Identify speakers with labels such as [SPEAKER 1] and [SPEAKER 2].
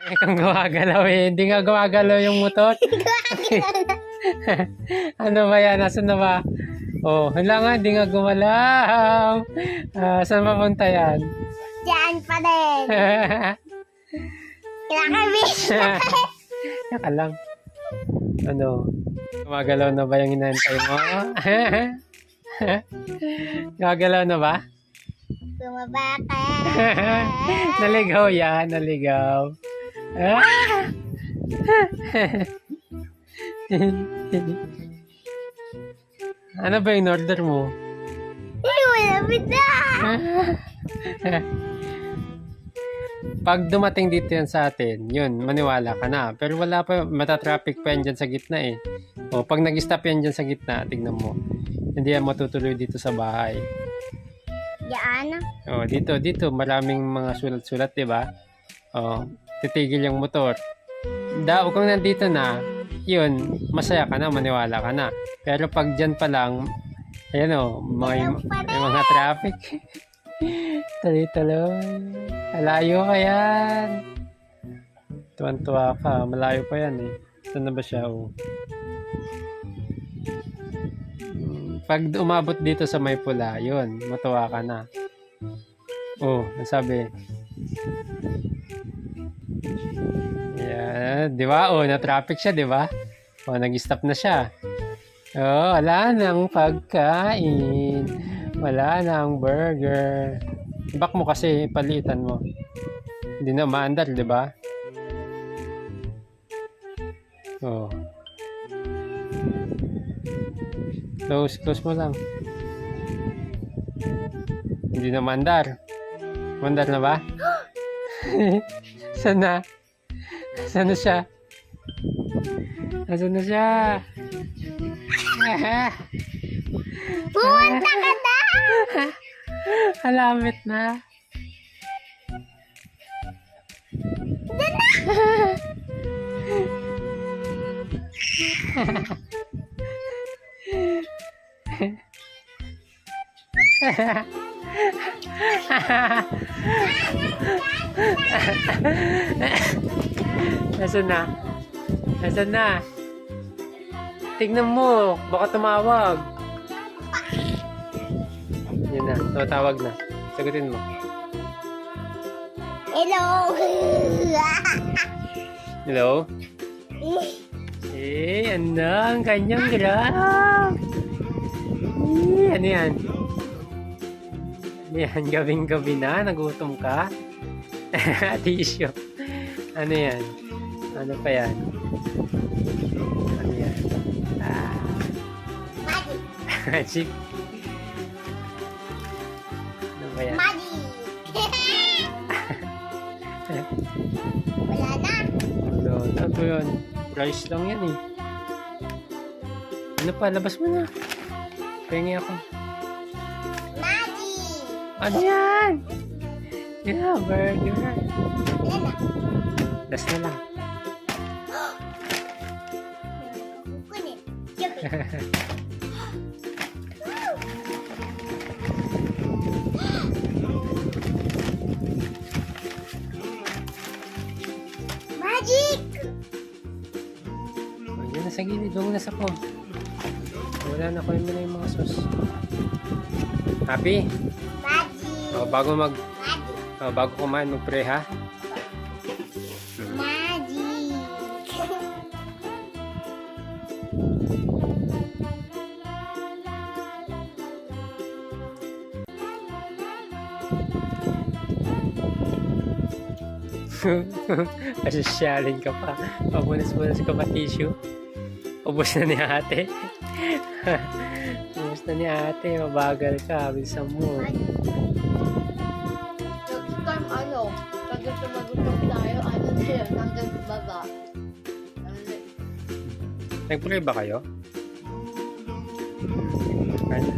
[SPEAKER 1] Kung gumagalaw eh. Hindi nga gumagalaw yung motor. Ano ba yan? Nasaan na ba? Oh, hala nga, hindi nga gumalaw. Saan mapunta yan?
[SPEAKER 2] Diyan pa din. Kinakabis.
[SPEAKER 1] Yaka lang. Ano? Gumagalaw na ba yung hinahintay mo? Gumagalaw na ba?
[SPEAKER 2] Bumaba ka.
[SPEAKER 1] Naligaw yan, naligaw. Ano ba yung order mo?
[SPEAKER 2] Malapit na.
[SPEAKER 1] Pag dumating dito yan sa atin, yun, maniwala ka na. Pero wala pa, matatraffic pa yan dyan sa gitna eh. O, pag nag-stop yan dyan sa gitna, tignan mo. Hindi yan matutuloy dito sa bahay.
[SPEAKER 2] Diyan.
[SPEAKER 1] O, dito, maraming mga sulat-sulat, di ba? O, titigil yung motor. Kung nandito na, yun, masaya ka na, maniwala ka na. Pero pag dyan pa lang, ayan o, may mga traffic. Tuloy-tuloy. Malayo ka yan. Tuwan-tuwa ka. Malayo pa yan eh. Saan na ba siya? Oh. Pag umabot dito sa may pula, yun, matuwa ka na. Oh, nasabi. Yan, di ba? Oh, na-traffic siya, di ba? Oh, nag-stop na siya. Oh, wala nang pagkain. Wala nang burger. Back mo kasi, palitan mo. Hindi na maandar, di ba? Oh. Close mo lang. Hindi na maandar. Maandar na ba? Saan na? Saan na siya? Nasaan na siya?
[SPEAKER 2] Pumunta ka na.
[SPEAKER 1] Alamit na. Nasaan na? Nasaan na? Tignan mo, baka tumawag. Yun na, tumatawag na. Sagutin mo.
[SPEAKER 2] Hello.
[SPEAKER 1] Hello? Ano ang kanyang grab? Ano yan? Ano yan? Gabing-gabi na? Nagutom ka? Tissue. Ano yan? Ano pa yan? Ano yan? Magic. Ano ba yan?
[SPEAKER 2] Magic. Wala na.
[SPEAKER 1] Ano to yun? Price lang yan eh. Ano pa? Labas mo na. Pengi ako.
[SPEAKER 2] Magic.
[SPEAKER 1] Ano yan? Yeah, burger.
[SPEAKER 2] Wala na.
[SPEAKER 1] Das na lang.
[SPEAKER 2] Kukunin. Yupi. Magic.
[SPEAKER 1] Yan na sa gilid. Huwag na sa pom. Wala na. Kunin mo na yung mga sauce. Happy?
[SPEAKER 2] Magic.
[SPEAKER 1] Bago
[SPEAKER 2] Magic.
[SPEAKER 1] bago kumain, mag-pray ha?
[SPEAKER 2] Magic.
[SPEAKER 1] Pasosyalin ka pa. Pabunas-bunas ka pa tissue. Ubus na ni ate. Ubus na ni ate. Mabagal ka. Bilisan mo.
[SPEAKER 3] Next time, pag gutom tayo, hanggang baba.
[SPEAKER 1] Nag-pray ba kayo? Ano?